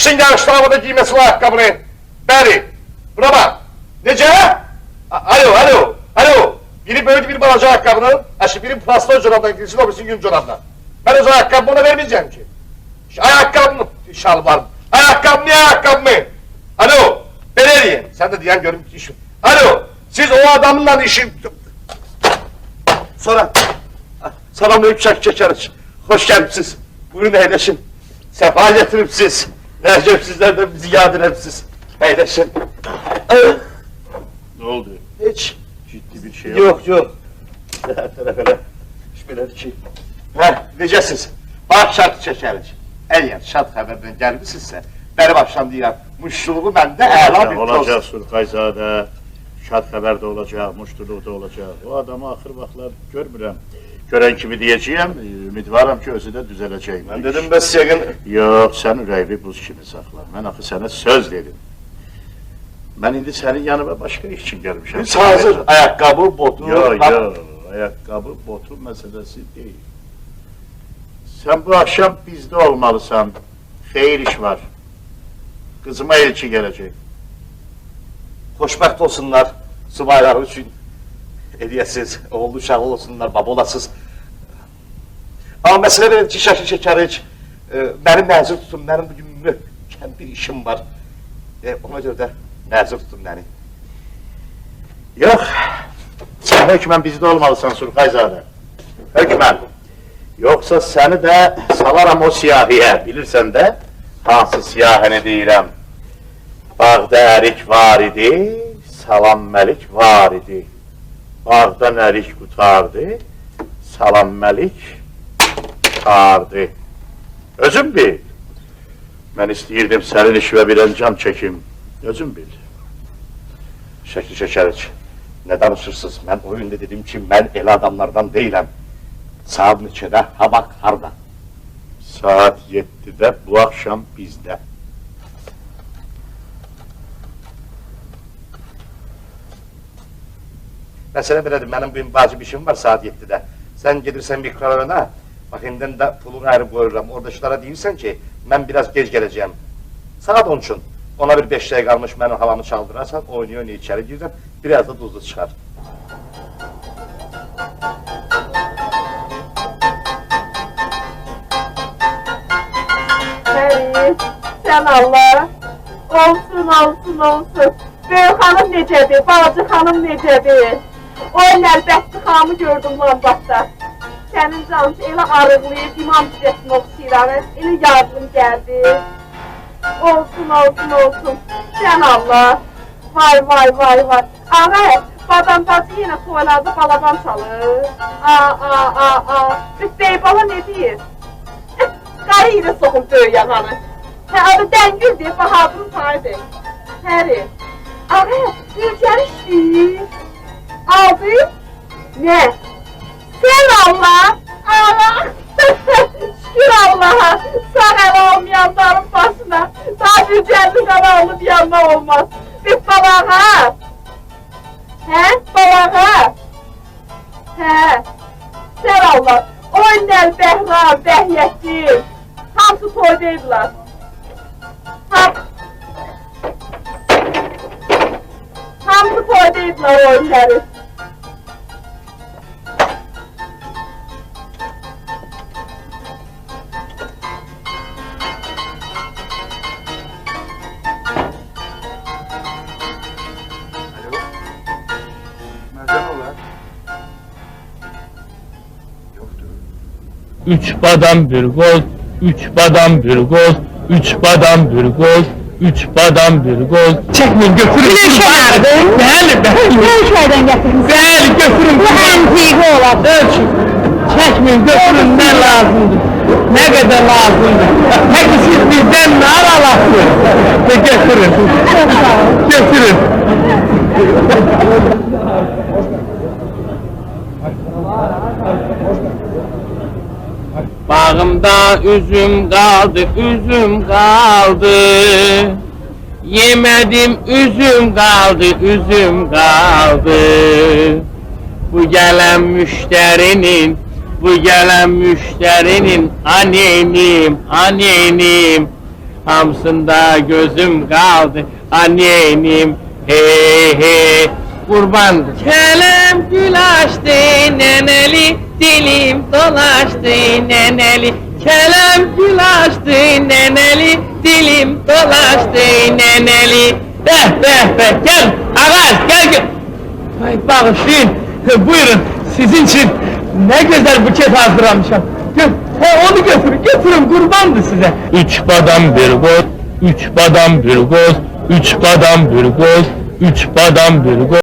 Çıxsın yarışda havada giyməsi o ayaqqabını. Bəli. Buna bax. Necə? Alo. Biri böyük bir balaca ayaqqabını, biri plastik corabdan girsin, o birisi yün corabdan. Ben o ayaqqabımı ona vermeyeceğim ki. Ayaqqabımı, şalvarım. Ayaqqabımı. Alo. Belə deyin. Sen de diyen görüm ki işim. Alo. Siz o adamla işin... Sonra... Selamünaleyküm çekeriz. Hoş gelmişsiniz. Buyurun eyleşin. Sefa getiripsiz. Necip sizler de bizi yad edipsiz. Eyleşin. Ne oldu? Hiç. Ciddi bir şey Yok. Her taraf öyle. Hiç böyle şey. Necəsiz? Bax şart çəkərik. Əgər şart xəbərdən gəlmişsinizsə, benim akşam deyirəm, muştuluğu məndə əla bir toz. Olacaq Surxayzadə, şad xəbər də olacaq, muştuluq da olacaq. O adamı axır vaxtlar görmürəm. Görən kimi deyəcəyəm, ümidvaram ki, özü də düzələcək. Mən dedim, bəs yəqin... Yox, sən ürəkli buz kimi saxla. Mən axı sənə söz dedim. Mən indi sənin yanıma başqa iş üçün gəlmişəm. Biz hazır, ayaqqabı, botu... Yox, ayaqqabı, botu məsələsi deyil. Sən bu akşam bizdə olmalısan, xeyir iş var. Qızıma elçi gələcək. Xoşbəxt olsunlar, subaylar üçün. Hediyəsiz, oğlu uşağı olsunlar, baba olasınız. Amma məsələ benim ki, şəkil çəkərik. Mənim nəzir tutun, mənim bugün möhkəm bir işim var. Ona görə də nəzir tutun məni. Yox, sən hökmən bizdə olmalısan Surxayzadə. Hökmən. Yoxsa səni də salaram o siyahiyə, bilirsən də hansı siyahəni deyirəm. Bağda ərik var idi, salam məlik var idi. Bağdan ərik qutardı, salam məlik qutardı. Özün bil. Mən istəyirdim sənin işvə bir əncam çəkim. Özün bil. Şəkil çəkərik. Nə danışırsınız? Mən oyunda dedim ki, mən elə adamlardan deyiləm. Saat neçədə, ha bak, harda? Saat 7'də bu akşam bizdə. Məsələ belədir, mənim bugün vacib işim var saat 7'də. Sən gedirsən mikrorona, bax indidən də pulunu ayrı qoyuram. Oradakılara deyirsən ki, mən biraz gec gələcəyəm. Saat 10 üçün. Ona bir 5 dəqiqə qalmış mənim havamı çaldırarsan, oynuyor içəri girəcəm, biraz da duzlu çıxar. Sən Allah, olsun. Böyük xanım necədir, bacı xanım necədir? O əlbəttə xanımı gördüm lambaqda. Sənin canın elə arıqlayıb, imam cüzəsini oxşayıram, elə yardım gəldi. Olsun. Sən Allah, vay. Ağa, badam bacı yenə toylarda balaban çalır. Bey bala ne deyir? Qarı ilə soxun böyük yağanı. Adı Dəngül deyib, Bahadırın tayıdır. Həri. Ağa, ülkəni işləyir. Aldı. Nə? Sən Allah. Ağa. Şükür Allaha. Sağ ələ olmayanların başına. Daha yücəlli qana olub yanma olmaz. Bir balağa. Balağa. Sən Allah. Oynar, Bəhram, Bəhiyyətçiyim. Hamısı toydaydılar. Hamısı toydaydılar oyunları. Üç badam bir gol, üç badam bir gol, üç badam bir gol, üç badam bir gol. Çekmeyin götürün. Ne işe yaradı? Bəli. Ne şeyden getirdiniz? Bəli götürün. Bu antiqi olan. Ölçün. Çekmeyin götürün ne lazımdır. Ne kadar lazımdır. Peki siz bizden ne alacaksınız? Götürün. Çok sağ olun. Götürün. Bağımda üzüm kaldı, yemedim üzüm kaldı. Bu gelen müşterinin annenim, hamsında gözüm kaldı. Annenim hey hey kurbandır. Kelem gül açtı neneli, dilim dolaştı neneli. Kelem gül açtı neneli, dilim dolaştı neneli. Gel Ağa gel. Ay bağışlayın, buyurun sizin için ne güzel buket hazırlamışım. Onu götürün kurbandı size. 3 badam bir goz, 3 badam bir goz, 3 badam bir goz, 3 badam bir goz.